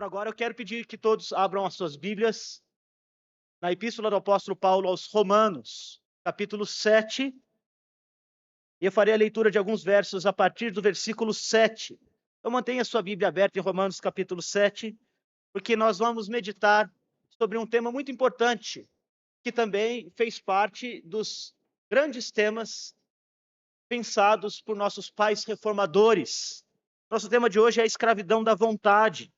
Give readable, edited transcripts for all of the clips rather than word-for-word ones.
Agora eu quero pedir que todos abram as suas Bíblias na Epístola do Apóstolo Paulo aos Romanos, capítulo 7, e eu farei a leitura de alguns versos a partir do versículo 7. Então mantenha a sua Bíblia aberta em Romanos, capítulo 7, porque nós vamos meditar sobre um tema muito importante, que também fez parte dos grandes temas pensados por nossos pais reformadores. Nosso tema de hoje é a escravidão da vontade.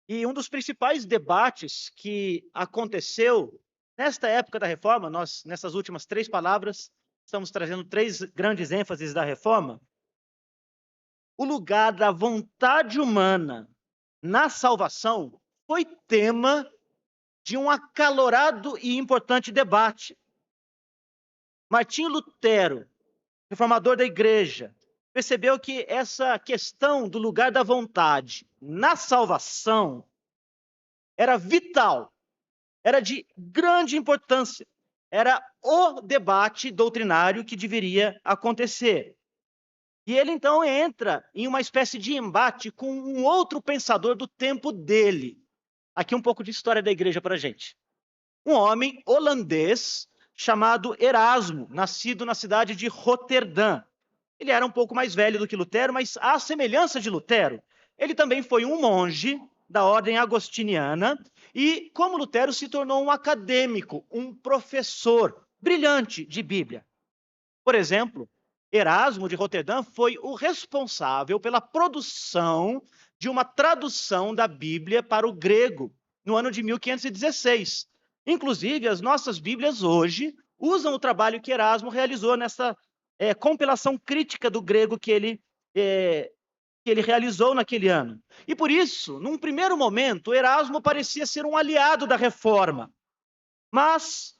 E um dos principais debates que aconteceu nesta época da Reforma, nós, nessas últimas 3 palavras, estamos trazendo 3 grandes ênfases da Reforma. O lugar da vontade humana na salvação foi tema de um acalorado e importante debate. Martinho Lutero, reformador da igreja, percebeu que essa questão do lugar da vontade na salvação era vital, era de grande importância, era o debate doutrinário que deveria acontecer. E ele então entra em uma espécie de embate com um outro pensador do tempo dele. Aqui um pouco de história da igreja para a gente. Um homem holandês chamado Erasmo, nascido na cidade de Roterdã. Ele era um pouco mais velho do que Lutero, mas à semelhança de Lutero, ele também foi um monge da ordem agostiniana e, como Lutero, se tornou um acadêmico, um professor brilhante de Bíblia. Por exemplo, Erasmo de Roterdã foi o responsável pela produção de uma tradução da Bíblia para o grego no ano de 1516. Inclusive, as nossas Bíblias hoje usam o trabalho que Erasmo realizou nessa compilação crítica do grego que ele realizou naquele ano. E por isso, num primeiro momento, Erasmo parecia ser um aliado da reforma. Mas,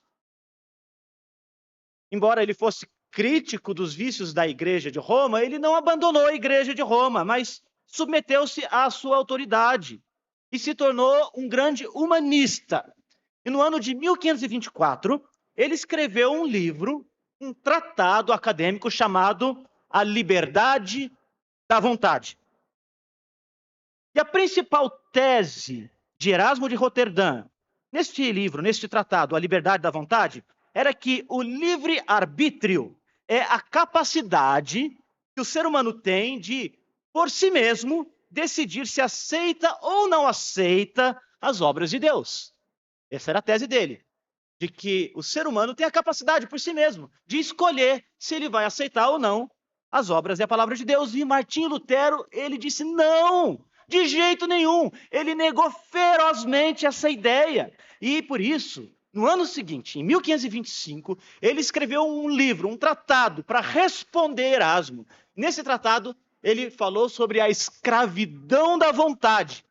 embora ele fosse crítico dos vícios da igreja de Roma, ele não abandonou a igreja de Roma, mas submeteu-se à sua autoridade e se tornou um grande humanista. E no ano de 1524, ele escreveu um livro, um tratado acadêmico chamado A Liberdade da Vontade. E a principal tese de Erasmo de Roterdã, neste livro, neste tratado, A Liberdade da Vontade, era que o livre-arbítrio é a capacidade que o ser humano tem de, por si mesmo, decidir se aceita ou não aceita as obras de Deus. Essa era a tese dele, de que o ser humano tem a capacidade por si mesmo de escolher se ele vai aceitar ou não as obras e a palavra de Deus. E Martinho Lutero, ele disse não, de jeito nenhum. Ele negou ferozmente essa ideia. E por isso, no ano seguinte, em 1525, ele escreveu um livro, um tratado para responder Erasmo. Nesse tratado, ele falou sobre a escravidão da vontade.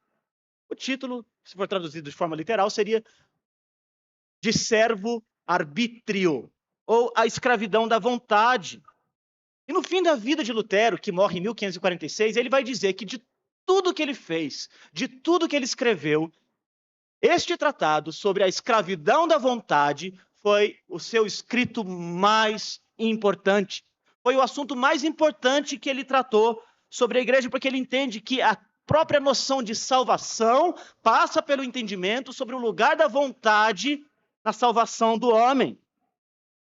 O título, se for traduzido de forma literal, seria de servo-arbítrio, ou a escravidão da vontade. E no fim da vida de Lutero, que morre em 1546, ele vai dizer que de tudo que ele fez, de tudo que ele escreveu, este tratado sobre a escravidão da vontade foi o seu escrito mais importante. Foi o assunto mais importante que ele tratou sobre a igreja, porque ele entende que a própria noção de salvação passa pelo entendimento sobre o lugar da vontade na salvação do homem.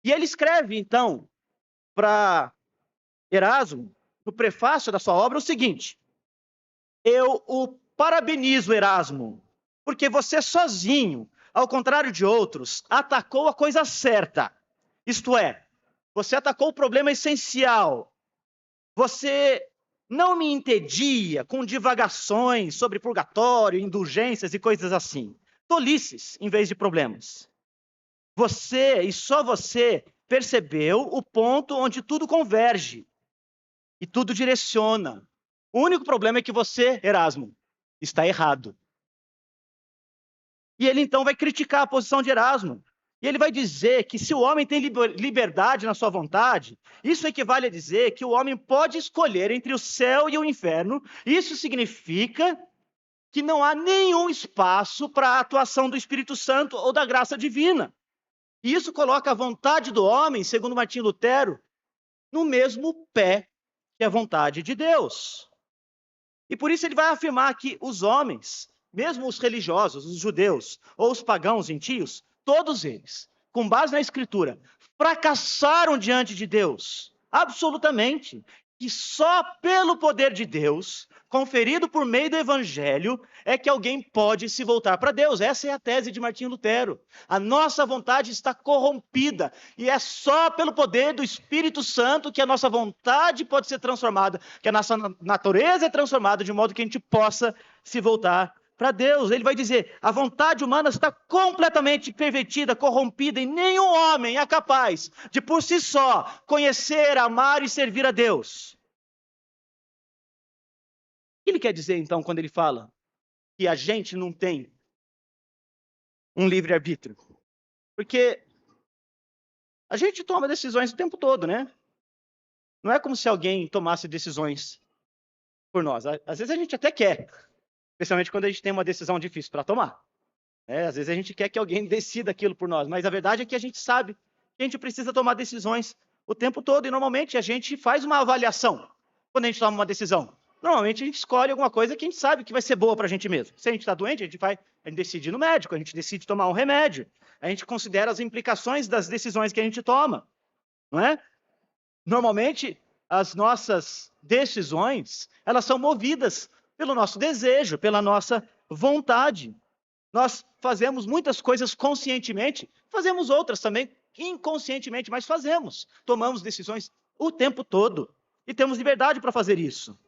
E ele escreve, então, para Erasmo, no prefácio da sua obra, o seguinte: eu o parabenizo, Erasmo, porque você sozinho, ao contrário de outros, atacou a coisa certa. Isto é, você atacou o problema essencial. Você não me entedia com divagações sobre purgatório, indulgências e coisas assim. Tolices em vez de problemas. Você, e só você, percebeu o ponto onde tudo converge e tudo direciona. O único problema é que você, Erasmo, está errado. E ele então vai criticar a posição de Erasmo. E ele vai dizer que se o homem tem liberdade na sua vontade, isso equivale a dizer que o homem pode escolher entre o céu e o inferno. Isso significa que não há nenhum espaço para a atuação do Espírito Santo ou da graça divina. E isso coloca a vontade do homem, segundo Martinho Lutero, no mesmo pé que a vontade de Deus. E por isso ele vai afirmar que os homens, mesmo os religiosos, os judeus, ou os pagãos gentios, todos eles, com base na Escritura, fracassaram diante de Deus, absolutamente. E só pelo poder de Deus, conferido por meio do Evangelho, é que alguém pode se voltar para Deus. Essa é a tese de Martinho Lutero. A nossa vontade está corrompida, e é só pelo poder do Espírito Santo que a nossa vontade pode ser transformada, que a nossa natureza é transformada de modo que a gente possa se voltar para Deus. Ele vai dizer: a vontade humana está completamente pervertida, corrompida, e nenhum homem é capaz de, por si só, conhecer, amar e servir a Deus. O que ele quer dizer, então, quando ele fala que a gente não tem um livre-arbítrio? Porque a gente toma decisões o tempo todo, né? Não é como se alguém tomasse decisões por nós. Às vezes a gente até quer, especialmente quando a gente tem uma decisão difícil para tomar. Às vezes a gente quer que alguém decida aquilo por nós, mas a verdade é que a gente sabe que a gente precisa tomar decisões o tempo todo, e normalmente a gente faz uma avaliação quando a gente toma uma decisão. Normalmente a gente escolhe alguma coisa que a gente sabe que vai ser boa para a gente mesmo. Se a gente está doente, a gente decide ir no médico, a gente decide tomar um remédio, a gente considera as implicações das decisões que a gente toma, não é? Normalmente, as nossas decisões, elas são movidas pelo nosso desejo, pela nossa vontade. Nós fazemos muitas coisas conscientemente, fazemos outras também inconscientemente, mas fazemos. Tomamos decisões o tempo todo e temos liberdade para fazer isso.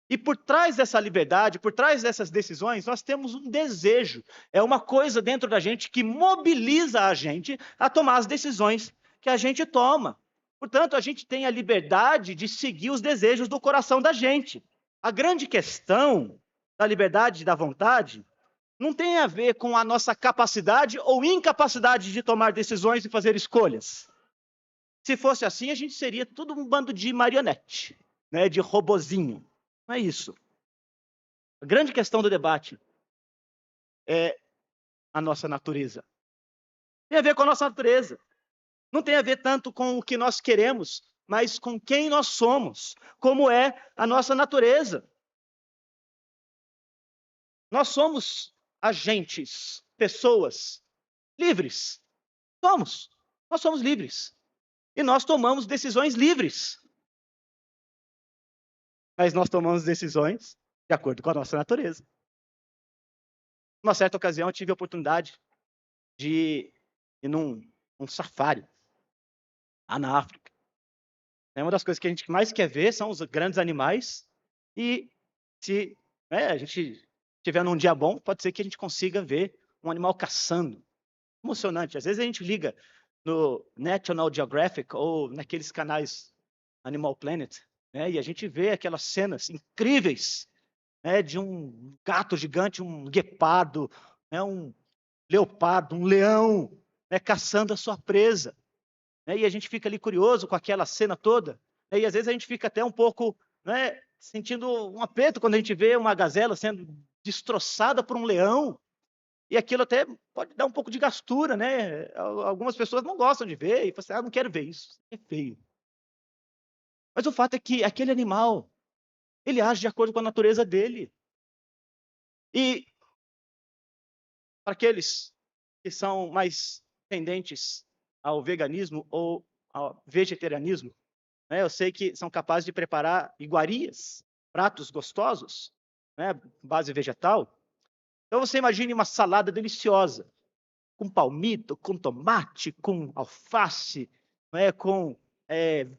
E por trás dessa liberdade, por trás dessas decisões, nós temos um desejo. É uma coisa dentro da gente que mobiliza a gente a tomar as decisões que a gente toma. Portanto, a gente tem a liberdade de seguir os desejos do coração da gente. A grande questão da liberdade e da vontade não tem a ver com a nossa capacidade ou incapacidade de tomar decisões e fazer escolhas. Se fosse assim, a gente seria tudo um bando de marionete, né, de robozinho. Não é isso. A grande questão do debate é a nossa natureza. Tem a ver com a nossa natureza. Não tem a ver tanto com o que nós queremos, mas com quem nós somos, como é a nossa natureza. Nós somos agentes, pessoas livres. Nós somos livres. E nós tomamos decisões livres. Mas nós tomamos decisões de acordo com a nossa natureza. Numa certa ocasião, eu tive a oportunidade de ir num safari, lá na África. Uma das coisas que a gente mais quer ver são os grandes animais, e se a gente tiver num dia bom, pode ser que a gente consiga ver um animal caçando. Emocionante. Às vezes a gente liga no National Geographic ou naqueles canais Animal Planet, e a gente vê aquelas cenas incríveis, de um gato gigante, um guepardo, um leopardo, um leão, caçando a sua presa. E a gente fica ali curioso com aquela cena toda, e às vezes a gente fica até um pouco sentindo um aperto quando a gente vê uma gazela sendo destroçada por um leão, e aquilo até pode dar um pouco de gastura, né? Algumas pessoas não gostam de ver, e falam assim, não quero ver isso, é feio. Mas o fato é que aquele animal, ele age de acordo com a natureza dele. E para aqueles que são mais tendentes ao veganismo ou ao vegetarianismo, eu sei que são capazes de preparar iguarias, pratos gostosos, base vegetal. Então você imagine uma salada deliciosa, com palmito, com tomate, com alface, com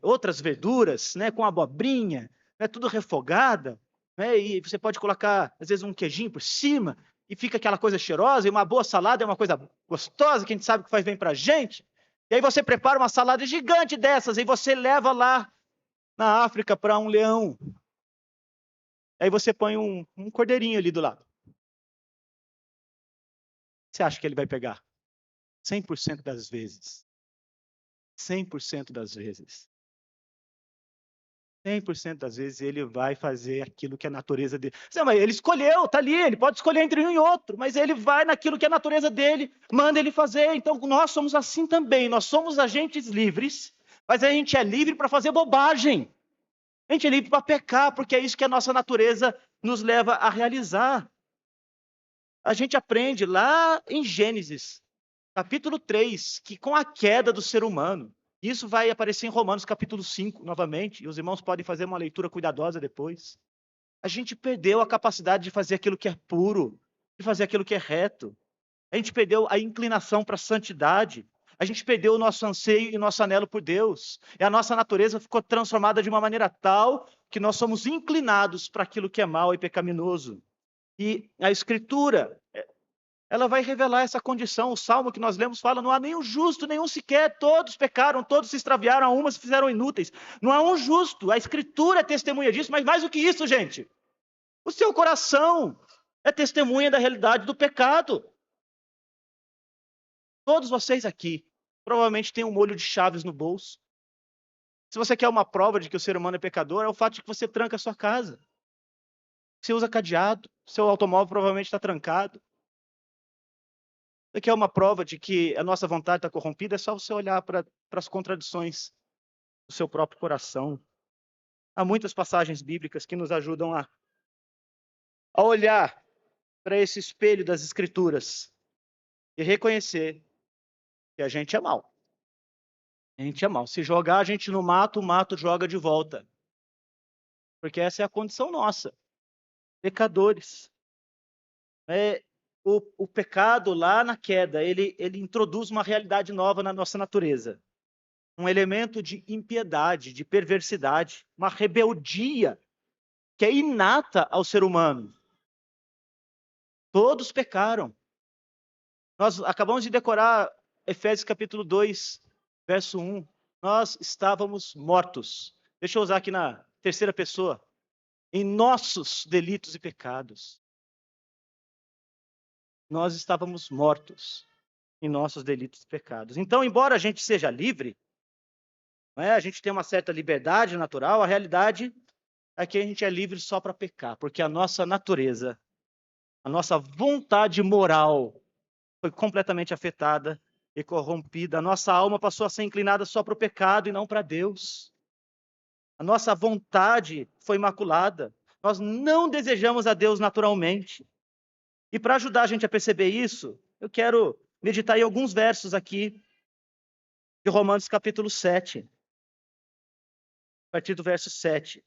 outras verduras, com abobrinha, tudo refogada, e você pode colocar, às vezes, um queijinho por cima, e fica aquela coisa cheirosa, e uma boa salada é uma coisa gostosa, que a gente sabe que faz bem para a gente. E aí você prepara uma salada gigante dessas, e você leva lá na África para um leão. Aí você põe um cordeirinho ali do lado. Você acha que ele vai pegar? 100% das vezes. 100% das vezes. 100% das vezes ele vai fazer aquilo que é a natureza dele. Mas ele escolheu, está ali, ele pode escolher entre um e outro, mas ele vai naquilo que é a natureza dele, manda ele fazer. Então nós somos assim também, nós somos agentes livres, mas a gente é livre para fazer bobagem. A gente é livre para pecar, porque é isso que a nossa natureza nos leva a realizar. A gente aprende lá em Gênesis, capítulo 3, que com a queda do ser humano, isso vai aparecer em Romanos capítulo 5, novamente, e os irmãos podem fazer uma leitura cuidadosa depois. A gente perdeu a capacidade de fazer aquilo que é puro, de fazer aquilo que é reto. A gente perdeu a inclinação para a santidade. A gente perdeu o nosso anseio e nosso anelo por Deus. E a nossa natureza ficou transformada de uma maneira tal que nós somos inclinados para aquilo que é mal e pecaminoso. E a Escritura, ela vai revelar essa condição. O Salmo que nós lemos fala, não há nenhum justo, nenhum sequer, todos pecaram, todos se extraviaram, a uma se fizeram inúteis. Não há um justo, a Escritura é testemunha disso, mas mais do que isso, gente, o seu coração é testemunha da realidade do pecado. Todos vocês aqui provavelmente têm um molho de chaves no bolso. Se você quer uma prova de que o ser humano é pecador, é o fato de que você tranca a sua casa. Você usa cadeado, seu automóvel provavelmente está trancado. Você quer uma prova de que a nossa vontade está corrompida, é só você olhar para as contradições do seu próprio coração. Há muitas passagens bíblicas que nos ajudam a olhar para esse espelho das Escrituras e reconhecer que a gente é mau. A gente é mau. Se jogar a gente no mato, o mato joga de volta. Porque essa é a condição nossa. Pecadores. O pecado lá na queda, ele introduz uma realidade nova na nossa natureza. Um elemento de impiedade, de perversidade, uma rebeldia que é inata ao ser humano. Todos pecaram. Nós acabamos de decorar Efésios capítulo 2, verso 1. Nós estávamos mortos. Deixa eu usar aqui na terceira pessoa. Em nossos delitos e pecados. Nós estávamos mortos em nossos delitos e pecados. Então, embora a gente seja livre, a gente tem uma certa liberdade natural, a realidade é que a gente é livre só para pecar, porque a nossa natureza, a nossa vontade moral foi completamente afetada e corrompida. A nossa alma passou a ser inclinada só para o pecado e não para Deus. A nossa vontade foi maculada. Nós não desejamos a Deus naturalmente. E para ajudar a gente a perceber isso, eu quero meditar em alguns versos aqui de Romanos capítulo 7, a partir do verso 7.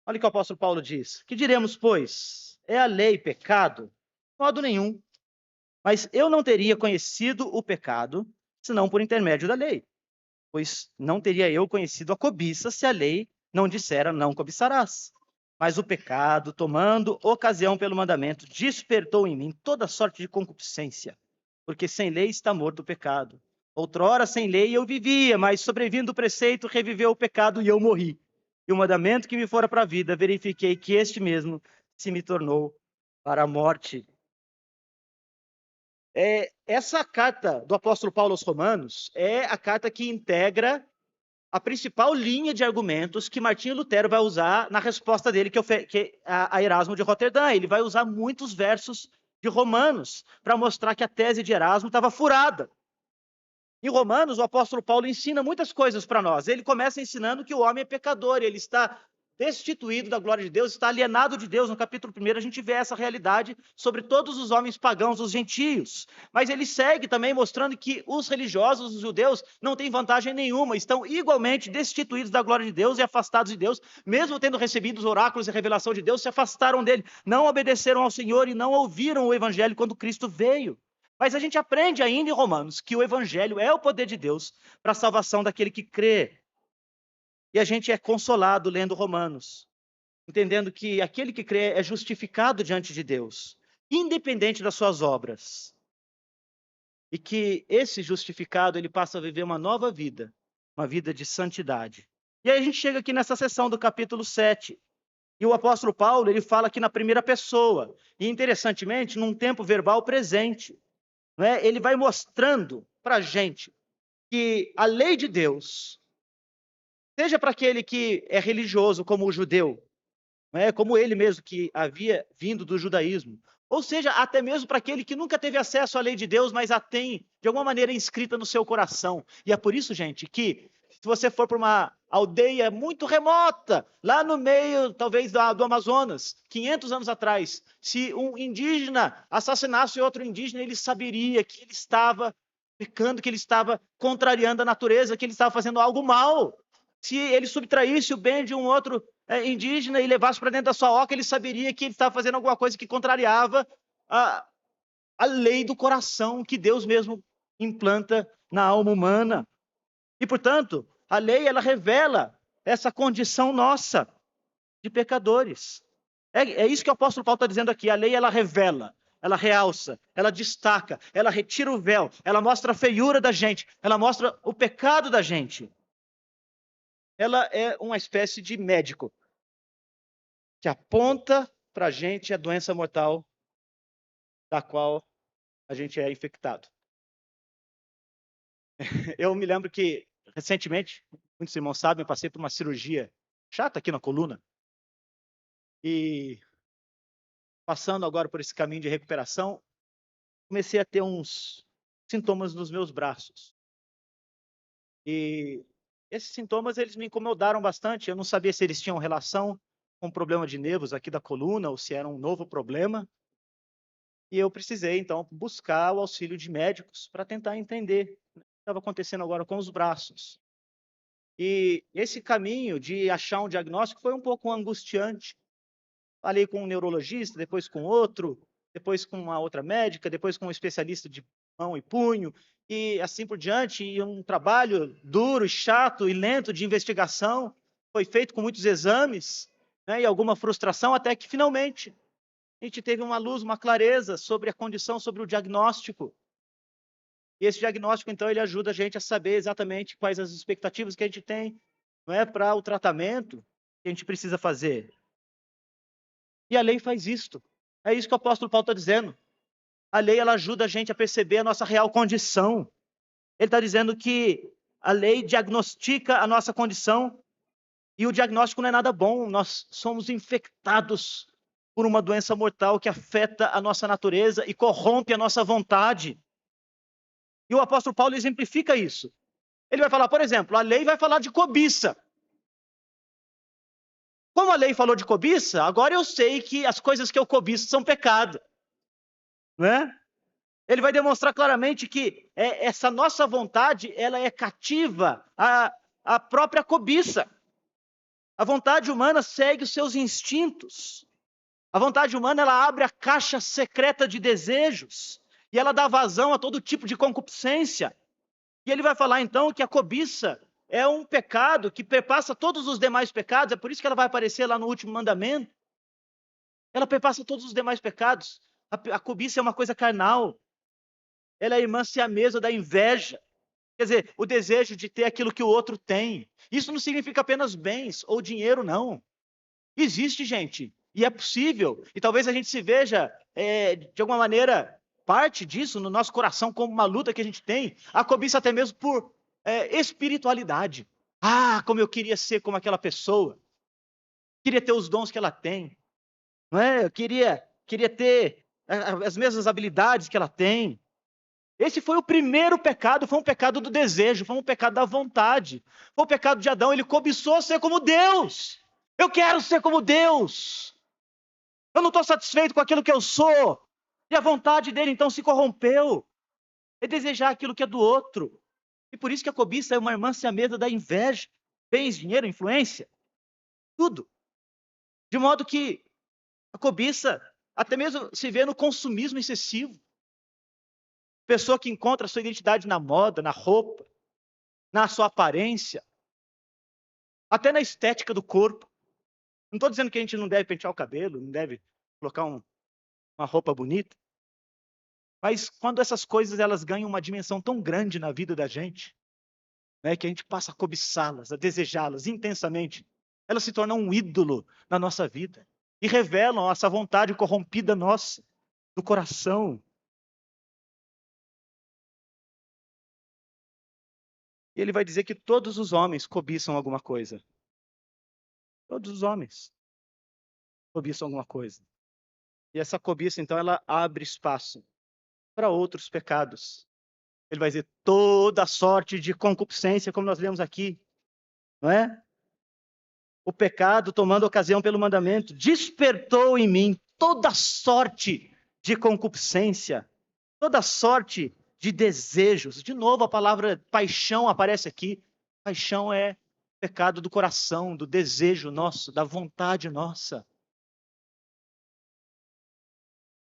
Olha o que o apóstolo Paulo diz. Que diremos, pois? É a lei pecado? De modo nenhum. Mas eu não teria conhecido o pecado, senão por intermédio da lei. Pois não teria eu conhecido a cobiça se a lei não dissera não cobiçarás. Mas o pecado, tomando ocasião pelo mandamento, despertou em mim toda sorte de concupiscência, porque sem lei está morto o pecado. Outrora, sem lei, eu vivia, mas sobrevindo o preceito, reviveu o pecado e eu morri. E o mandamento que me fora para a vida, verifiquei que este mesmo se me tornou para a morte. Essa carta do apóstolo Paulo aos Romanos é a carta que integra a principal linha de argumentos que Martinho Lutero vai usar na resposta dele a Erasmo de Roterdã. Ele vai usar muitos versos de Romanos para mostrar que a tese de Erasmo estava furada. Em Romanos, o apóstolo Paulo ensina muitas coisas para nós. Ele começa ensinando que o homem é pecador, ele está destituído da glória de Deus, está alienado de Deus. No capítulo 1, a gente vê essa realidade sobre todos os homens pagãos, os gentios. Mas ele segue também mostrando que os religiosos, os judeus, não têm vantagem nenhuma, estão igualmente destituídos da glória de Deus e afastados de Deus, mesmo tendo recebido os oráculos e a revelação de Deus, se afastaram dele, não obedeceram ao Senhor e não ouviram o evangelho quando Cristo veio. Mas a gente aprende ainda em Romanos que o evangelho é o poder de Deus para a salvação daquele que crê. E a gente é consolado lendo Romanos, entendendo que aquele que crê é justificado diante de Deus, independente das suas obras. E que esse justificado, ele passa a viver uma nova vida, uma vida de santidade. E aí a gente chega aqui nessa seção do capítulo 7. E o apóstolo Paulo, ele fala aqui na primeira pessoa. E interessantemente, num tempo verbal presente. Ele vai mostrando para a gente que a lei de Deus, seja para aquele que é religioso, como o judeu, como ele mesmo que havia vindo do judaísmo, ou seja, até mesmo para aquele que nunca teve acesso à lei de Deus, mas a tem, de alguma maneira, inscrita no seu coração. E é por isso, gente, que Se você for para uma aldeia muito remota, lá no meio, talvez, do Amazonas, 500 anos atrás, se um indígena assassinasse outro indígena, ele saberia que ele estava pecando, que ele estava contrariando a natureza, que ele estava fazendo algo mal. Se ele subtraísse o bem de um outro indígena e levasse para dentro da sua oca, ele saberia que ele estava fazendo alguma coisa que contrariava a lei do coração que Deus mesmo implanta na alma humana. E, portanto, a lei, ela revela essa condição nossa de pecadores. É isso que o apóstolo Paulo está dizendo aqui. A lei, ela revela, ela realça, ela destaca, ela retira o véu, ela mostra a feiura da gente, ela mostra o pecado da gente. Ela é uma espécie de médico que aponta para a gente a doença mortal da qual a gente é infectado. Eu me lembro que, recentemente, muitos irmãos sabem, eu passei por uma cirurgia chata aqui na coluna. E passando agora por esse caminho de recuperação, comecei a ter uns sintomas nos meus braços. E esses sintomas, eles me incomodaram bastante. Eu não sabia se eles tinham relação com o problema de nervos aqui da coluna ou se era um novo problema. E eu precisei, então, buscar o auxílio de médicos para tentar entender o que estava acontecendo agora com os braços. E esse caminho de achar um diagnóstico foi um pouco angustiante. Falei com um neurologista, depois com outro, depois com uma outra médica, depois com um especialista de mão e punho, e assim por diante. E um trabalho duro, chato e lento de investigação. Foi feito com muitos exames, né, e alguma frustração, até que finalmente a gente teve uma luz, uma clareza sobre a condição, sobre o diagnóstico. E esse diagnóstico, então, ele ajuda a gente a saber exatamente quais as expectativas que a gente tem, não é, para o tratamento que a gente precisa fazer. E a lei faz isto. É isso que o apóstolo Paulo está dizendo. A lei, ela ajuda a gente a perceber a nossa real condição. Ele está dizendo que a lei diagnostica a nossa condição e o diagnóstico não é nada bom. Nós somos infectados por uma doença mortal que afeta a nossa natureza e corrompe a nossa vontade. E o apóstolo Paulo exemplifica isso. Ele vai falar, por exemplo, a lei vai falar de cobiça. Como a lei falou de cobiça, agora eu sei que as coisas que eu cobiço são pecado. Não é? Ele vai demonstrar claramente que essa nossa vontade, ela é cativa à própria cobiça. A vontade humana segue os seus instintos. A vontade humana, ela abre a caixa secreta de desejos e ela dá vazão a todo tipo de concupiscência. E ele vai falar então que a cobiça é um pecado que perpassa todos os demais pecados, é por isso que ela vai aparecer lá no último mandamento. Ela perpassa todos os demais pecados. A cobiça é uma coisa carnal. Ela é irmã siamesa da inveja. Quer dizer, o desejo de ter aquilo que o outro tem. Isso não significa apenas bens ou dinheiro, não. Existe, gente, e é possível. E talvez a gente se veja, de alguma maneira, parte disso no nosso coração, como uma luta que a gente tem. A cobiça até mesmo por espiritualidade. Ah, como eu queria ser como aquela pessoa. Queria ter os dons que ela tem. Não é? Eu queria ter as mesmas habilidades que ela tem. Esse foi o primeiro pecado, foi um pecado do desejo, foi um pecado da vontade. Foi o pecado de Adão, ele cobiçou ser como Deus. Eu quero ser como Deus. Eu não estou satisfeito com aquilo que eu sou. E a vontade dele então se corrompeu. É desejar aquilo que é do outro. E por isso que a cobiça é uma irmã siamesa da inveja. Bens, dinheiro, influência, tudo. De modo que a cobiça até mesmo se vê no consumismo excessivo. Pessoa que encontra a sua identidade na moda, na roupa, na sua aparência, até na estética do corpo. Não estou dizendo que a gente não deve pentear o cabelo, não deve colocar uma roupa bonita. Mas quando essas coisas elas ganham uma dimensão tão grande na vida da gente, né, que a gente passa a cobiçá-las, a desejá-las intensamente, elas se tornam um ídolo na nossa vida e revelam essa vontade corrompida nossa, do coração. E ele vai dizer que todos os homens cobiçam alguma coisa. Todos os homens cobiçam alguma coisa. E essa cobiça, então, ela abre espaço para outros pecados. Ele vai dizer toda sorte de concupiscência, como nós lemos aqui. não é? O pecado, tomando ocasião pelo mandamento, despertou em mim toda sorte de concupiscência, toda sorte de desejos. De novo, a palavra paixão aparece aqui. Paixão é pecado do coração, do desejo nosso, da vontade nossa.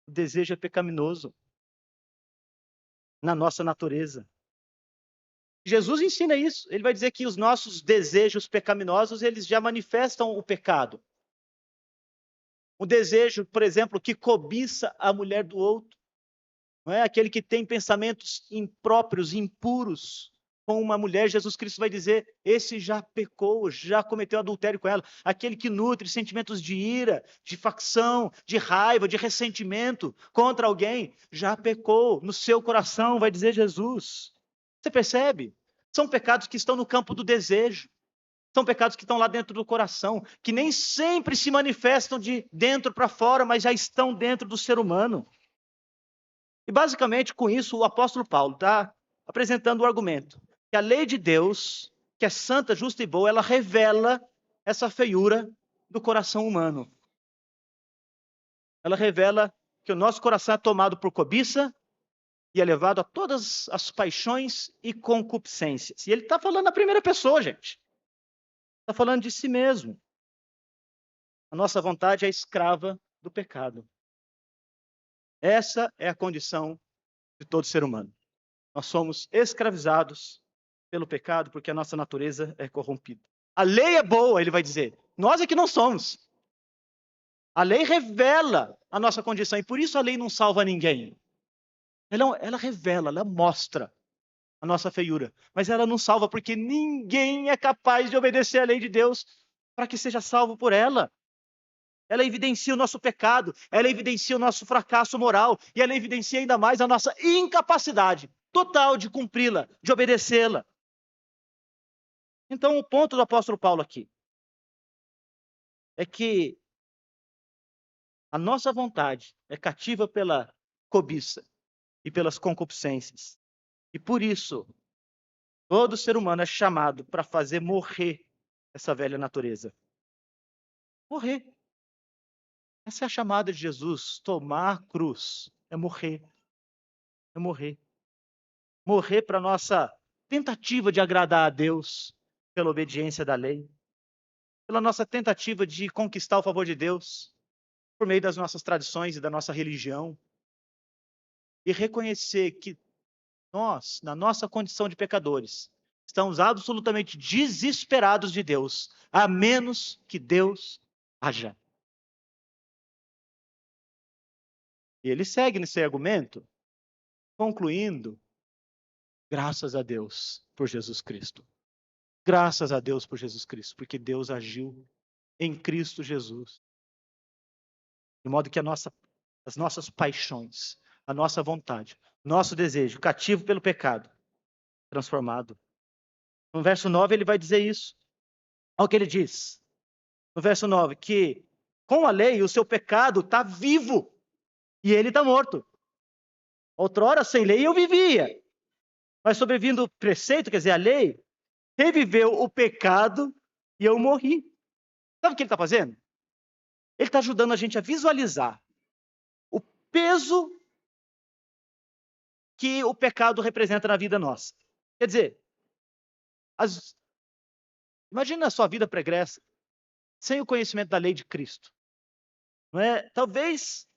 O desejo é pecaminoso na nossa natureza. Jesus ensina isso. Ele vai dizer que os nossos desejos pecaminosos, eles já manifestam o pecado. O desejo, por exemplo, que cobiça a mulher do outro, não é? Aquele que tem pensamentos impróprios, impuros com uma mulher, Jesus Cristo vai dizer, esse já pecou, já cometeu adultério com ela. Aquele que nutre sentimentos de ira, de facção, de raiva, de ressentimento contra alguém, já pecou no seu coração, vai dizer Jesus. Você percebe? São pecados que estão no campo do desejo. São pecados que estão lá dentro do coração, que nem sempre se manifestam de dentro para fora, mas já estão dentro do ser humano. E basicamente com isso o apóstolo Paulo está apresentando o argumento que a lei de Deus, que é santa, justa e boa, ela revela essa feiura do coração humano. Ela revela que o nosso coração é tomado por cobiça e é levado a todas as paixões e concupiscências. E ele está falando na primeira pessoa, gente. Está falando de si mesmo. A nossa vontade é escrava do pecado. Essa é a condição de todo ser humano. Nós somos escravizados pelo pecado porque a nossa natureza é corrompida. A lei é boa, ele vai dizer. Nós é que não somos. A lei revela a nossa condição e por isso a lei não salva ninguém. Ela revela, ela mostra a nossa feiura, mas ela não salva porque ninguém é capaz de obedecer à lei de Deus para que seja salvo por ela. Ela evidencia o nosso pecado, ela evidencia o nosso fracasso moral e ela evidencia ainda mais a nossa incapacidade total de cumpri-la, de obedecê-la. Então, o ponto do apóstolo Paulo aqui é que a nossa vontade é cativa pela cobiça e pelas concupiscências. E por isso, todo ser humano é chamado para fazer morrer essa velha natureza. Morrer. Essa é a chamada de Jesus. Tomar a cruz é morrer. É morrer. Morrer para a nossa tentativa de agradar a Deus pela obediência da lei. Pela nossa tentativa de conquistar o favor de Deus por meio das nossas tradições e da nossa religião. E reconhecer que nós, na nossa condição de pecadores, estamos absolutamente desesperados de Deus, a menos que Deus haja. E ele segue nesse argumento, concluindo, graças a Deus por Jesus Cristo. Graças a Deus por Jesus Cristo, porque Deus agiu em Cristo Jesus. De modo que as nossas paixões, a nossa vontade, nosso desejo, cativo pelo pecado, transformado. No verso 9 ele vai dizer isso. Olha o que ele diz. No verso 9, que com a lei o seu pecado está vivo e ele está morto. Outrora, sem lei, eu vivia. Mas sobrevindo o preceito, quer dizer, a lei, reviveu o pecado e eu morri. Sabe o que ele está fazendo? Ele está ajudando a gente a visualizar o peso que o pecado representa na vida nossa. Quer dizer, imagina a sua vida pregressa, sem o conhecimento da lei de Cristo. Não é? Talvez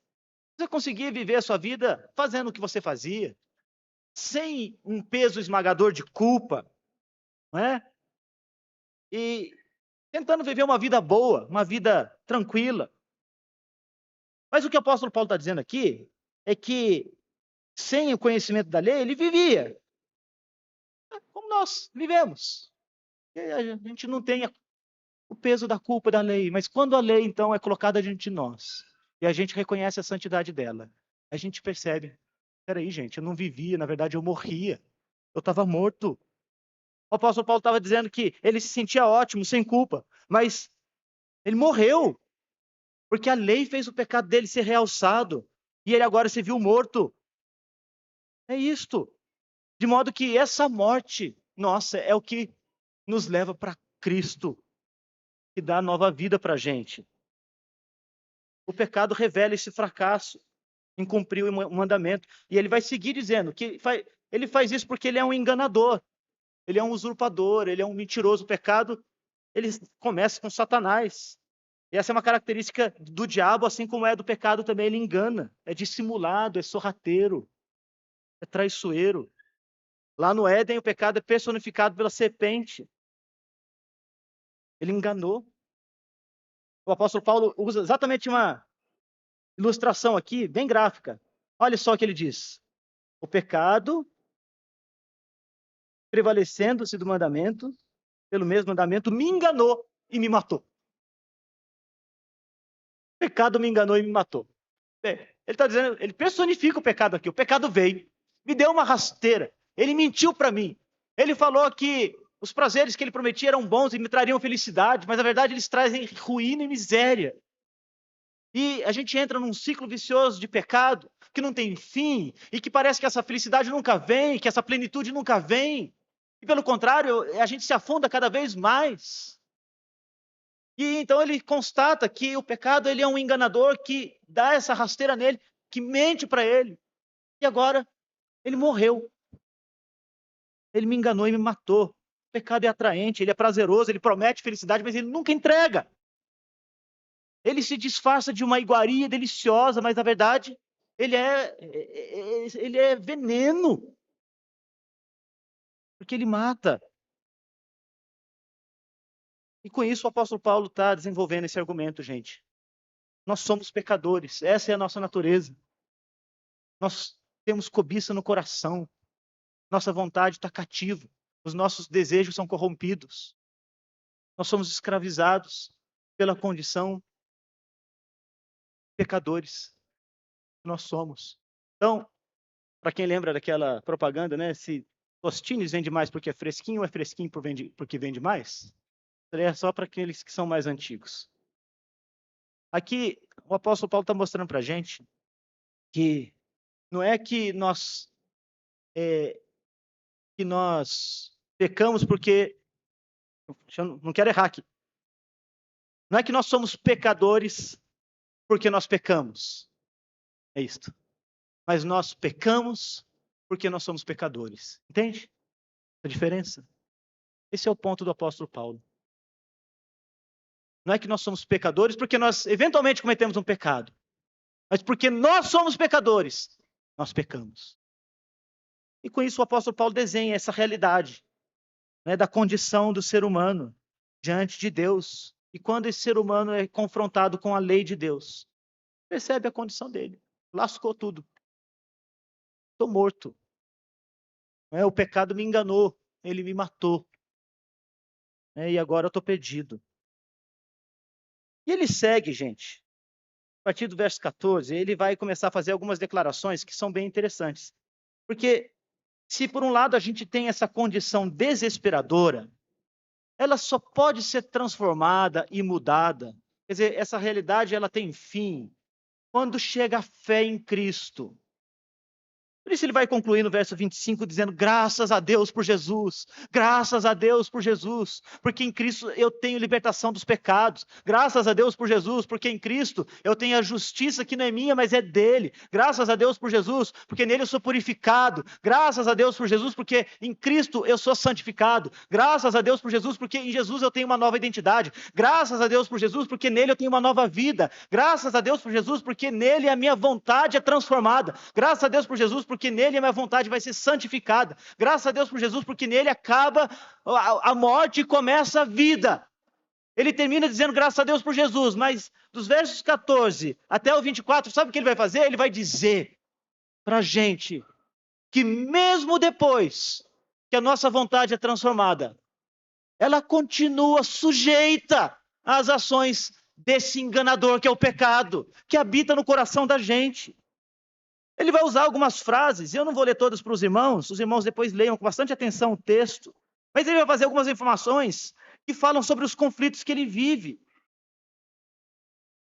você conseguia viver a sua vida fazendo o que você fazia, sem um peso esmagador de culpa, não é? E tentando viver uma vida boa, uma vida tranquila. Mas o que o apóstolo Paulo está dizendo aqui é que, sem o conhecimento da lei, ele vivia como nós vivemos. E a gente não tem o peso da culpa da lei, mas quando a lei, então, é colocada diante de nós, e a gente reconhece a santidade dela, a gente percebe, peraí, gente, eu não vivia, na verdade eu morria, eu estava morto. O apóstolo Paulo estava dizendo que ele se sentia ótimo, sem culpa, mas ele morreu, porque a lei fez o pecado dele ser realçado, e ele agora se viu morto. É isto. De modo que essa morte, nossa, é o que nos leva para Cristo, que dá nova vida para a gente. O pecado revela esse fracasso em cumprir o mandamento. E ele vai seguir dizendo que ele faz isso porque ele é um enganador, ele é um usurpador, ele é um mentiroso. O pecado, ele começa com Satanás. E essa é uma característica do diabo, assim como é do pecado também, ele engana. É dissimulado, é sorrateiro, é traiçoeiro. Lá no Éden, o pecado é personificado pela serpente. Ele enganou. O apóstolo Paulo usa exatamente uma ilustração aqui, bem gráfica. Olha só o que ele diz. O pecado, prevalecendo-se do mandamento, pelo mesmo mandamento, me enganou e me matou. O pecado me enganou e me matou. Bem, ele está dizendo, ele personifica o pecado aqui. O pecado veio, me deu uma rasteira, ele mentiu para mim. Ele falou que os prazeres que ele prometia eram bons e me trariam felicidade, mas na verdade eles trazem ruína e miséria. E a gente entra num ciclo vicioso de pecado que não tem fim e que parece que essa felicidade nunca vem, que essa plenitude nunca vem. E pelo contrário, a gente se afunda cada vez mais. E então ele constata que o pecado ele é um enganador que dá essa rasteira nele, que mente para ele. E agora ele morreu. Ele me enganou e me matou. O pecado é atraente, ele é prazeroso, ele promete felicidade, mas ele nunca entrega. Ele se disfarça de uma iguaria deliciosa, mas na verdade ele é veneno. Porque ele mata. E com isso o apóstolo Paulo está desenvolvendo esse argumento, gente. Nós somos pecadores, essa é a nossa natureza. Nós temos cobiça no coração. Nossa vontade está cativa. Os nossos desejos são corrompidos. Nós somos escravizados pela condição pecadores que nós somos. Então, para quem lembra daquela propaganda, né? Se Tostines vende mais porque é fresquinho ou é fresquinho porque vende mais? É só para aqueles que são mais antigos. Aqui, o apóstolo Paulo está mostrando para a gente que não é que nós pecamos porque... Eu não quero errar aqui. Não é que nós somos pecadores porque nós pecamos. É isto. Mas nós pecamos porque nós somos pecadores. Entende a diferença? Esse é o ponto do apóstolo Paulo. Não é que nós somos pecadores porque nós eventualmente cometemos um pecado. Mas porque nós somos pecadores, nós pecamos. E com isso o apóstolo Paulo desenha essa realidade, né, da condição do ser humano diante de Deus. E quando esse ser humano é confrontado com a lei de Deus, percebe a condição dele. Lascou tudo. Estou morto. O pecado me enganou, ele me matou. E agora eu estou perdido. E ele segue, gente. A partir do verso 14, ele vai começar a fazer algumas declarações que são bem interessantes. Porque se por um lado a gente tem essa condição desesperadora, ela só pode ser transformada e mudada. Quer dizer, essa realidade ela tem fim quando chega a fé em Cristo. Por isso ele vai concluir no verso 25 dizendo, graças a Deus por Jesus, graças a Deus por Jesus, porque em Cristo eu tenho libertação dos pecados, graças a Deus por Jesus, porque em Cristo eu tenho a justiça que não é minha, mas é dele, graças a Deus por Jesus, porque nele eu sou purificado, graças a Deus por Jesus, porque em Cristo eu sou santificado, graças a Deus por Jesus, porque em Jesus eu tenho uma nova identidade, graças a Deus por Jesus, porque nele eu tenho uma nova vida, graças a Deus por Jesus, porque nele a minha vontade é transformada, graças a Deus por Jesus, porque nele a minha vontade vai ser santificada. Graças a Deus por Jesus, porque nele acaba a morte e começa a vida. Ele termina dizendo graças a Deus por Jesus, mas dos versos 14 até o 24, sabe o que ele vai fazer? Ele vai dizer para a gente que mesmo depois que a nossa vontade é transformada, ela continua sujeita às ações desse enganador que é o pecado, que habita no coração da gente. Ele vai usar algumas frases, eu não vou ler todas para os irmãos depois leiam com bastante atenção o texto, mas ele vai fazer algumas informações que falam sobre os conflitos que ele vive.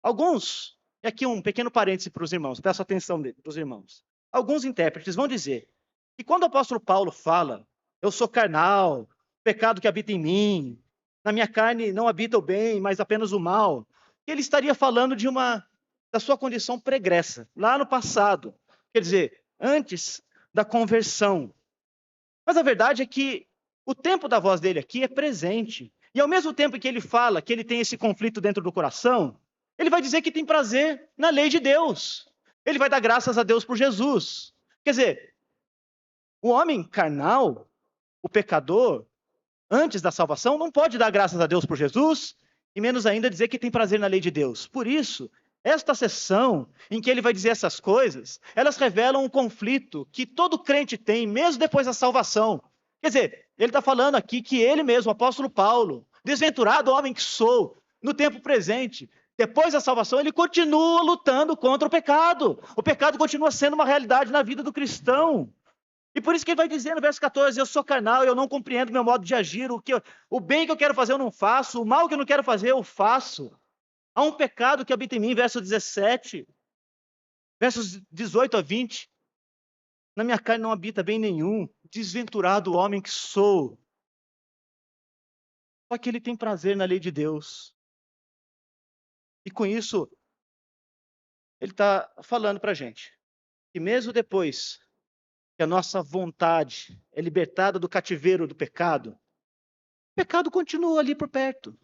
Alguns, e aqui um pequeno parêntese para os irmãos, peço atenção para os irmãos. Alguns intérpretes vão dizer que quando o apóstolo Paulo fala, eu sou carnal, pecado que habita em mim, na minha carne não habita o bem, mas apenas o mal. Ele estaria falando da sua condição pregressa, lá no passado. Quer dizer, antes da conversão. Mas a verdade é que o tempo da voz dele aqui é presente. E ao mesmo tempo que ele fala que ele tem esse conflito dentro do coração, ele vai dizer que tem prazer na lei de Deus. Ele vai dar graças a Deus por Jesus. Quer dizer, o homem carnal, o pecador, antes da salvação, não pode dar graças a Deus por Jesus, e menos ainda dizer que tem prazer na lei de Deus. Por isso, esta sessão em que ele vai dizer essas coisas, elas revelam um conflito que todo crente tem, mesmo depois da salvação. Quer dizer, ele está falando aqui que ele mesmo, o apóstolo Paulo, desventurado homem que sou, no tempo presente, depois da salvação, ele continua lutando contra o pecado. O pecado continua sendo uma realidade na vida do cristão. E por isso que ele vai dizer no verso 14, eu sou carnal, eu não compreendo meu modo de agir, o bem que eu quero fazer eu não faço, o mal que eu não quero fazer eu faço. Há um pecado que habita em mim, verso 17, versos 18 a 20. Na minha carne não habita bem nenhum, desventurado homem que sou. Só que ele tem prazer na lei de Deus. E com isso, ele está falando para a gente que mesmo depois que a nossa vontade é libertada do cativeiro do pecado, o pecado continua ali por perto,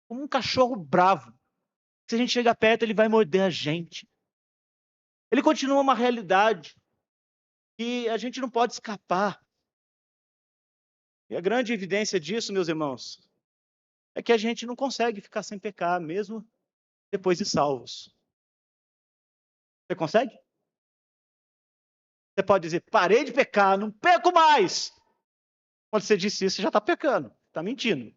como um cachorro bravo. Se a gente chegar perto, ele vai morder a gente. Ele continua uma realidade que a gente não pode escapar. E a grande evidência disso, meus irmãos, é que a gente não consegue ficar sem pecar, mesmo depois de salvos. Você consegue? Você pode dizer, parei de pecar, não peco mais. Quando você disse isso, você já está pecando, está mentindo.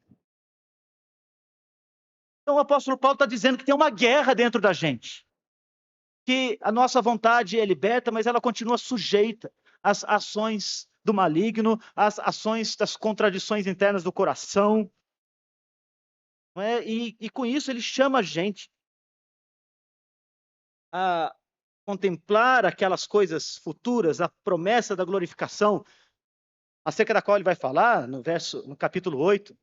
Então o apóstolo Paulo está dizendo que tem uma guerra dentro da gente. Que a nossa vontade é liberta, mas ela continua sujeita às ações do maligno, às ações das contradições internas do coração. Não é? E com isso ele chama a gente a contemplar aquelas coisas futuras, a promessa da glorificação, acerca da qual ele vai falar no capítulo 8.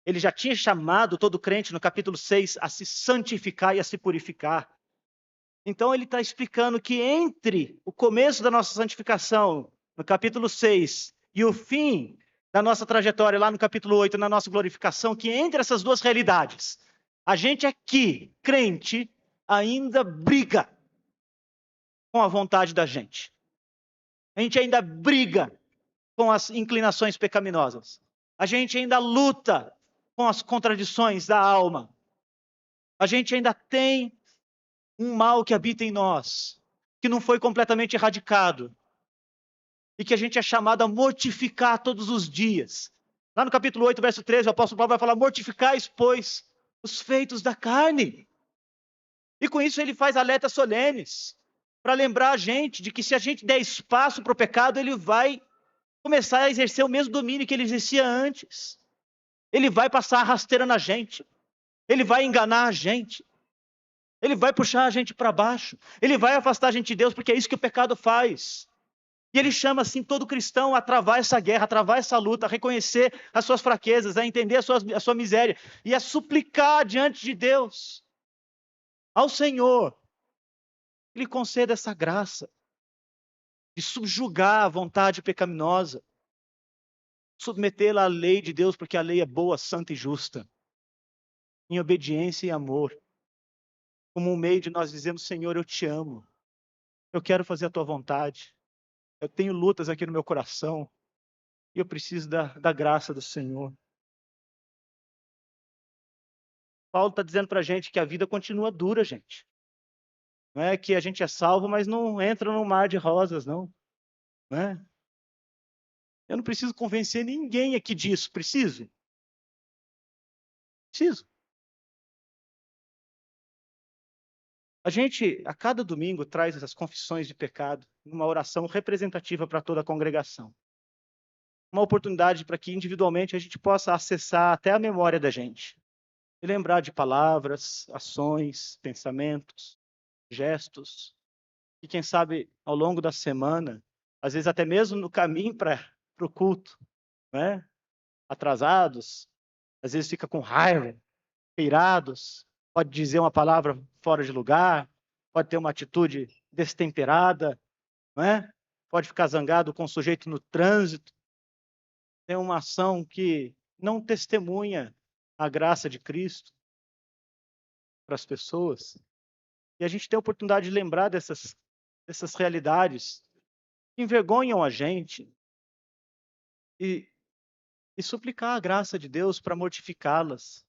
Ele já tinha chamado todo crente no capítulo 6 a se santificar e a se purificar. Então ele está explicando que entre o começo da nossa santificação, no capítulo 6, e o fim da nossa trajetória lá no capítulo 8, na nossa glorificação, que entre essas duas realidades, a gente aqui, crente, ainda briga com a vontade da gente. A gente ainda briga com as inclinações pecaminosas. A gente ainda luta com as contradições da alma. A gente ainda tem um mal que habita em nós, que não foi completamente erradicado, e que a gente é chamado a mortificar todos os dias. Lá no capítulo 8, verso 13, o apóstolo Paulo vai falar, mortificais, pois, os feitos da carne. E com isso ele faz alertas solenes, para lembrar a gente de que se a gente der espaço para o pecado, ele vai começar a exercer o mesmo domínio que ele exercia antes. Ele vai passar a rasteira na gente. Ele vai enganar a gente. Ele vai puxar a gente para baixo. Ele vai afastar a gente de Deus, porque é isso que o pecado faz. E ele chama assim todo cristão a travar essa guerra, a travar essa luta, a reconhecer as suas fraquezas, a entender a sua miséria e a suplicar diante de Deus, ao Senhor, que lhe conceda essa graça de subjugar a vontade pecaminosa, submetê-la à lei de Deus, porque a lei é boa, santa e justa, em obediência e amor, como um meio de nós dizermos, Senhor, eu te amo, eu quero fazer a tua vontade, eu tenho lutas aqui no meu coração, e eu preciso da graça do Senhor. Paulo está dizendo para a gente que a vida continua dura, gente. Não é que a gente é salvo, mas não entra no mar de rosas, não. Não é? Eu não preciso convencer ninguém aqui disso, preciso? Preciso. A gente, a cada domingo, traz essas confissões de pecado numa oração representativa para toda a congregação. Uma oportunidade para que individualmente a gente possa acessar até a memória da gente. E lembrar de palavras, ações, pensamentos, gestos. E quem sabe, ao longo da semana, às vezes até mesmo no caminho para o culto, né? Atrasados, às vezes fica com raiva, irados, pode dizer uma palavra fora de lugar, pode ter uma atitude destemperada, não é? Pode ficar zangado com o sujeito no trânsito, tem uma ação que não testemunha a graça de Cristo para as pessoas. E a gente tem a oportunidade de lembrar dessas realidades que envergonham a gente e, e suplicar a graça de Deus para mortificá-las,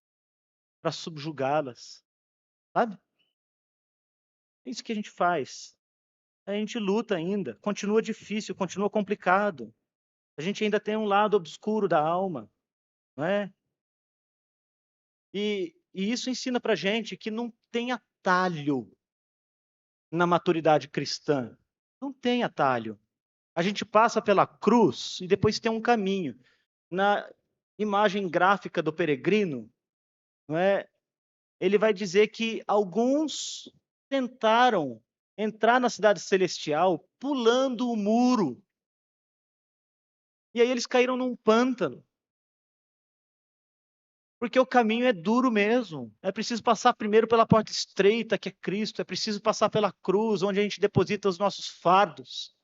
para subjugá-las, sabe? É isso que a gente faz. A gente luta ainda, continua difícil, continua complicado. A gente ainda tem um lado obscuro da alma, não é? E isso ensina para gente que não tem atalho na maturidade cristã. Não tem atalho. A gente passa pela cruz e depois tem um caminho. Na imagem gráfica do peregrino, não é? Ele vai dizer que alguns tentaram entrar na cidade celestial pulando o muro. E aí eles caíram num pântano. Porque o caminho é duro mesmo. É preciso passar primeiro pela porta estreita, que é Cristo. É preciso passar pela cruz, onde a gente deposita os nossos fardos,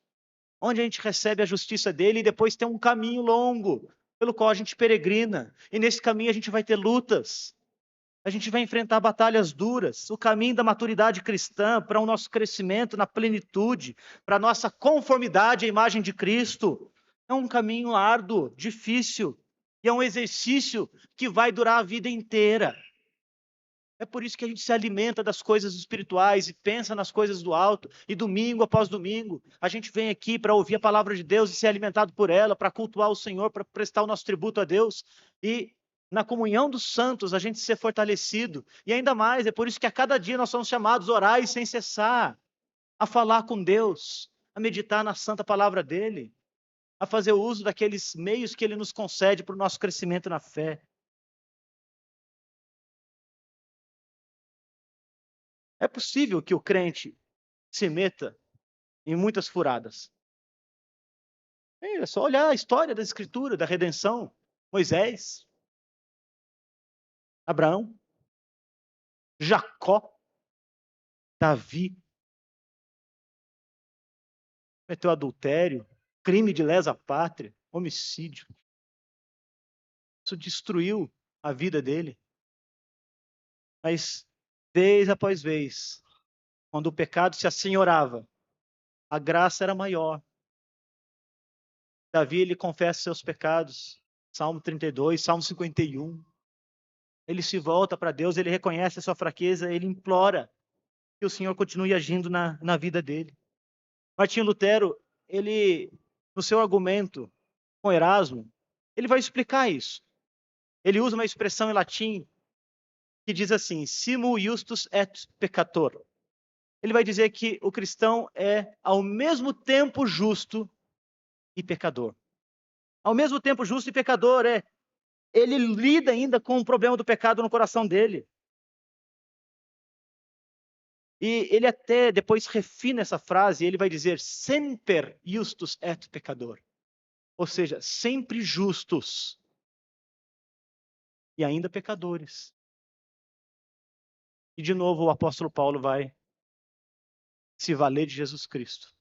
onde a gente recebe a justiça dele, e depois tem um caminho longo, pelo qual a gente peregrina. E nesse caminho a gente vai ter lutas. A gente vai enfrentar batalhas duras. O caminho da maturidade cristã para o nosso crescimento na plenitude, para a nossa conformidade à imagem de Cristo, é um caminho árduo, difícil, e é um exercício que vai durar a vida inteira. É por isso que a gente se alimenta das coisas espirituais e pensa nas coisas do alto, e domingo após domingo, a gente vem aqui para ouvir a palavra de Deus e ser alimentado por ela, para cultuar o Senhor, para prestar o nosso tributo a Deus, e na comunhão dos santos a gente ser fortalecido, e ainda mais, é por isso que a cada dia nós somos chamados a orar e sem cessar, a falar com Deus, a meditar na santa palavra dEle, a fazer uso daqueles meios que Ele nos concede para o nosso crescimento na fé. É possível que o crente se meta em muitas furadas. É só olhar a história da Escritura, da redenção. Moisés, Abraão, Jacó, Davi, cometeu adultério, crime de lesa pátria, homicídio. Isso destruiu a vida dele. Mas, vez após vez, quando o pecado se assenhorava, a graça era maior. Davi, ele confessa seus pecados. Salmo 32, Salmo 51. Ele se volta para Deus, ele reconhece a sua fraqueza, ele implora que o Senhor continue agindo na vida dele. Martinho Lutero, ele, no seu argumento com Erasmo, ele vai explicar isso. Ele usa uma expressão em latim que diz assim, simul justus et peccator. Ele vai dizer que o cristão é ao mesmo tempo justo e pecador. Ao mesmo tempo justo e pecador, ele lida ainda com o problema do pecado no coração dele. E ele até depois refina essa frase, e ele vai dizer, semper justus et pecador. Ou seja, sempre justos e ainda pecadores. E de novo o apóstolo Paulo vai se valer de Jesus Cristo.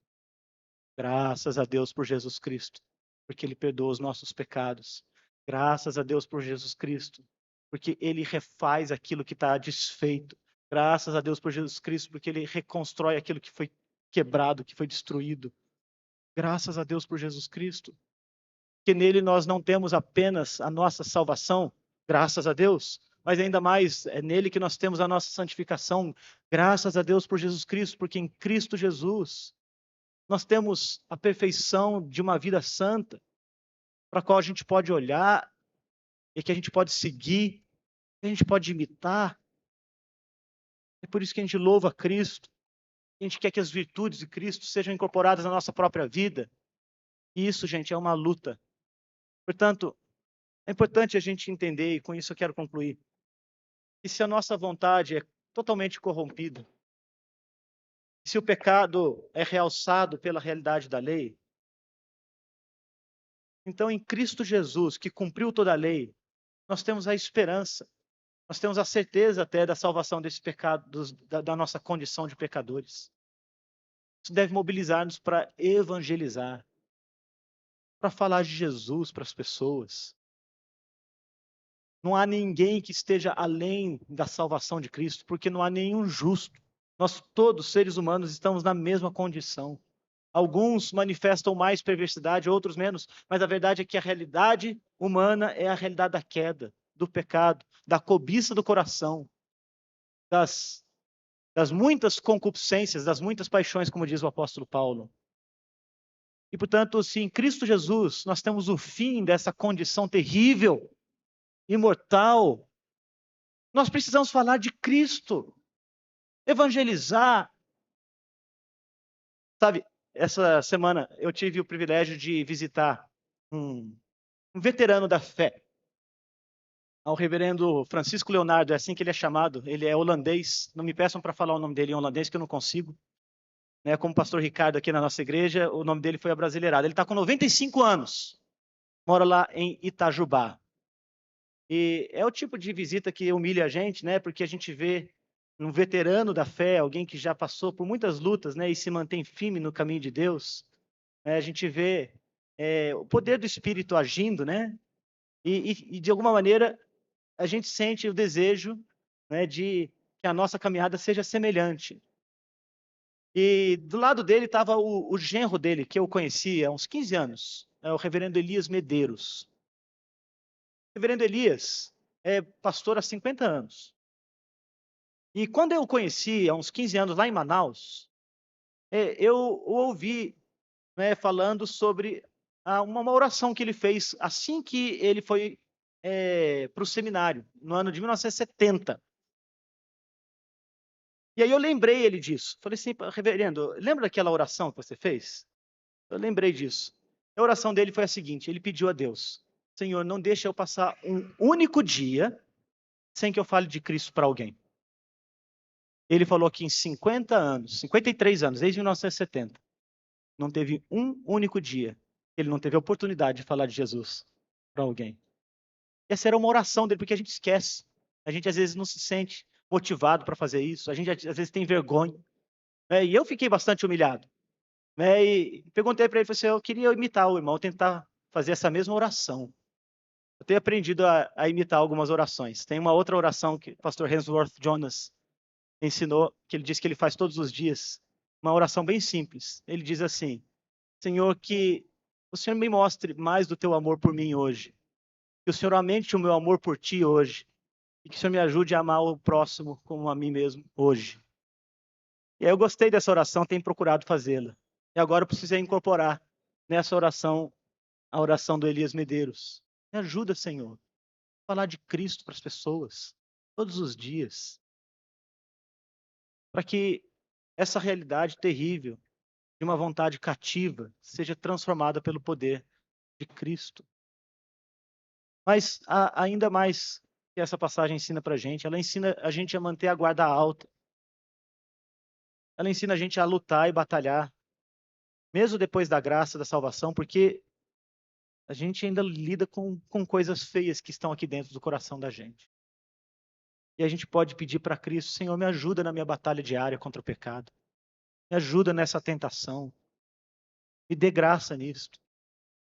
Graças a Deus por Jesus Cristo, porque ele perdoa os nossos pecados. Graças a Deus por Jesus Cristo, porque ele refaz aquilo que está desfeito. Graças a Deus por Jesus Cristo, porque ele reconstrói aquilo que foi quebrado, que foi destruído. Graças a Deus por Jesus Cristo, que nele nós não temos apenas a nossa salvação, graças a Deus, mas ainda mais é nele que nós temos a nossa santificação. Graças a Deus por Jesus Cristo, porque em Cristo Jesus nós temos a perfeição de uma vida santa, para a qual a gente pode olhar e que a gente pode seguir, que a gente pode imitar. É por isso que a gente louva a Cristo. A gente quer que as virtudes de Cristo sejam incorporadas na nossa própria vida. E isso, gente, é uma luta. Portanto, é importante a gente entender, e com isso eu quero concluir, que se a nossa vontade é totalmente corrompida, se o pecado é realçado pela realidade da lei, então em Cristo Jesus, que cumpriu toda a lei, nós temos a esperança, nós temos a certeza até da salvação desse pecado, da nossa condição de pecadores. Isso deve mobilizar-nos para evangelizar, para falar de Jesus para as pessoas. Não há ninguém que esteja além da salvação de Cristo, porque não há nenhum justo. Nós todos, seres humanos, estamos na mesma condição. Alguns manifestam mais perversidade, outros menos, mas a verdade é que a realidade humana é a realidade da queda, do pecado, da cobiça do coração, das muitas concupiscências, das muitas paixões, como diz o apóstolo Paulo. E, portanto, se em Cristo Jesus nós temos o fim dessa condição terrível, imortal, nós precisamos falar de Cristo, evangelizar. Sabe, essa semana eu tive o privilégio de visitar um veterano da fé, ao reverendo Francisco Leonardo, é assim que ele é chamado, ele é holandês, não me peçam para falar o nome dele em holandês, que eu não consigo. Né, como o pastor Ricardo aqui na nossa igreja, o nome dele foi abrasileirado. Ele está com 95 anos, mora lá em Itajubá. E é o tipo de visita que humilha a gente, né? Porque a gente vê um veterano da fé, alguém que já passou por muitas lutas, né? E se mantém firme no caminho de Deus. A gente vê o poder do Espírito agindo, né? E de alguma maneira a gente sente o desejo, né, de que a nossa caminhada seja semelhante. E do lado dele estava o genro dele, que eu conhecia há uns 15 anos, o reverendo Elias Medeiros. O reverendo Elias é pastor há 50 anos. E quando eu o conheci, há uns 15 anos, lá em Manaus, eu o ouvi, né, falando sobre uma oração que ele fez assim que ele foi para o seminário, no ano de 1970. E aí eu lembrei ele disso. Falei assim, reverendo, lembra daquela oração que você fez? Eu lembrei disso. A oração dele foi a seguinte, ele pediu a Deus: Senhor, não deixa eu passar um único dia sem que eu fale de Cristo para alguém. Ele falou que em 50 anos, 53 anos, desde 1970, não teve um único dia que ele não teve a oportunidade de falar de Jesus para alguém. Essa era uma oração dele, porque a gente esquece. A gente às vezes não se sente motivado para fazer isso, a gente às vezes tem vergonha. E eu fiquei bastante humilhado. E perguntei para ele, falei assim, eu queria imitar o irmão, tentar fazer essa mesma oração. Eu tenho aprendido a imitar algumas orações. Tem uma outra oração que o pastor Hensworth Jonas ensinou, que ele diz que ele faz todos os dias. Uma oração bem simples. Ele diz assim: Senhor, que o Senhor me mostre mais do teu amor por mim hoje. Que o Senhor aumente o meu amor por ti hoje. E que o Senhor me ajude a amar o próximo como a mim mesmo hoje. E aí eu gostei dessa oração, tenho procurado fazê-la. E agora eu precisei incorporar nessa oração a oração do Elias Medeiros. Me ajuda, Senhor, a falar de Cristo para as pessoas, todos os dias. Para que essa realidade terrível de uma vontade cativa seja transformada pelo poder de Cristo. Mas ainda mais que essa passagem ensina para a gente, ela ensina a gente a manter a guarda alta. Ela ensina a gente a lutar e batalhar, mesmo depois da graça da salvação, porque a gente ainda lida com coisas feias que estão aqui dentro do coração da gente. E a gente pode pedir para Cristo: Senhor, me ajuda na minha batalha diária contra o pecado. Me ajuda nessa tentação. Me dê graça nisso.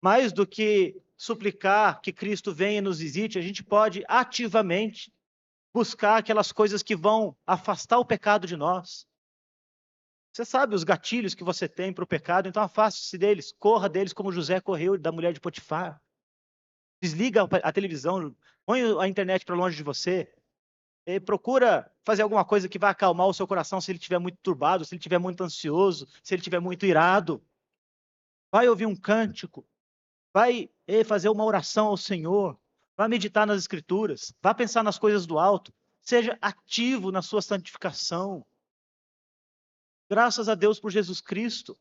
Mais do que suplicar que Cristo venha e nos visite, a gente pode ativamente buscar aquelas coisas que vão afastar o pecado de nós. Você sabe os gatilhos que você tem para o pecado, então afaste-se deles, corra deles como José correu da mulher de Potifar. Desliga a televisão, põe a internet para longe de você. Procura fazer alguma coisa que vai acalmar o seu coração se ele estiver muito turbado, se ele estiver muito ansioso, se ele estiver muito irado. Vai ouvir um cântico, vai fazer uma oração ao Senhor, vai meditar nas Escrituras, vai pensar nas coisas do alto, seja ativo na sua santificação. Graças a Deus por Jesus Cristo,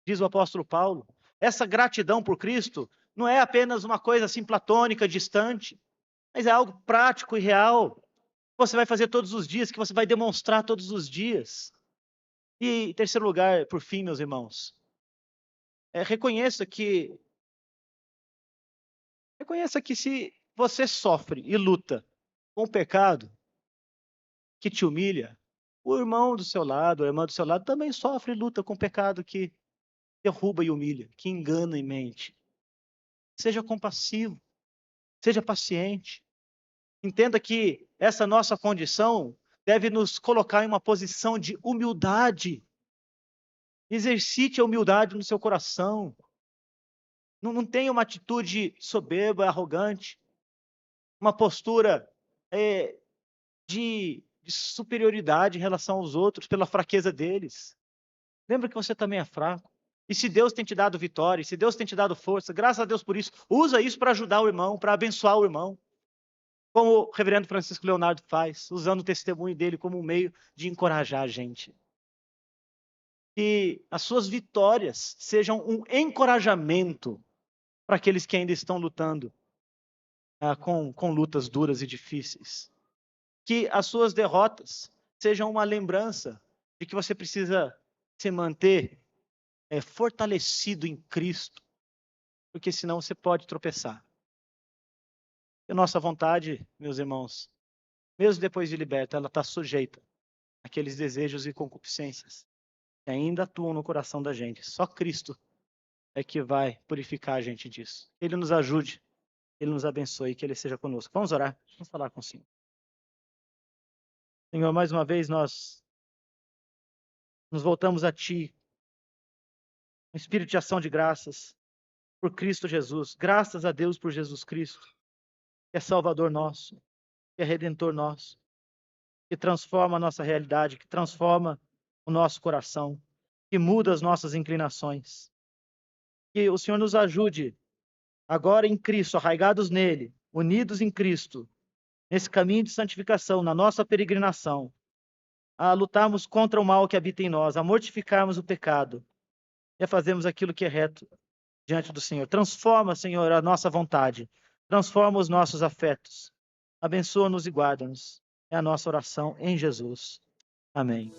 diz o apóstolo Paulo. Essa gratidão por Cristo não é apenas uma coisa assim platônica, distante, mas é algo prático e real. Você vai fazer todos os dias, que você vai demonstrar todos os dias. E em terceiro lugar, por fim, meus irmãos, reconheça que se você sofre e luta com o pecado que te humilha, o irmão do seu lado, a irmã do seu lado também sofre e luta com o pecado que derruba e humilha, que engana e mente. Seja compassivo, seja paciente. Entenda que essa nossa condição deve nos colocar em uma posição de humildade. Exercite a humildade no seu coração. Não tenha uma atitude soberba, arrogante, uma postura de superioridade em relação aos outros pela fraqueza deles. Lembra que você também é fraco. E se Deus tem te dado vitória, se Deus tem te dado força, graças a Deus por isso, usa isso para ajudar o irmão, para abençoar o irmão. Como o reverendo Francisco Leonardo faz, usando o testemunho dele como um meio de encorajar a gente. Que as suas vitórias sejam um encorajamento para aqueles que ainda estão lutando com lutas duras e difíceis. Que as suas derrotas sejam uma lembrança de que você precisa se manter fortalecido em Cristo, porque senão você pode tropeçar. E a nossa vontade, meus irmãos, mesmo depois de liberta, ela está sujeita àqueles desejos e concupiscências que ainda atuam no coração da gente. Só Cristo é que vai purificar a gente disso. Ele nos ajude, Ele nos abençoe, que Ele seja conosco. Vamos orar, vamos falar com o Senhor. Senhor, mais uma vez nós nos voltamos a Ti, um espírito de ação de graças por Cristo Jesus. Graças a Deus por Jesus Cristo, que é Salvador nosso, que é Redentor nosso, que transforma a nossa realidade, que transforma o nosso coração, que muda as nossas inclinações. Que o Senhor nos ajude, agora em Cristo, arraigados nele, unidos em Cristo, nesse caminho de santificação, na nossa peregrinação, a lutarmos contra o mal que habita em nós, a mortificarmos o pecado e a fazermos aquilo que é reto diante do Senhor. Transforma, Senhor, a nossa vontade, transforma os nossos afetos, abençoa-nos e guarda-nos. É a nossa oração em Jesus. Amém.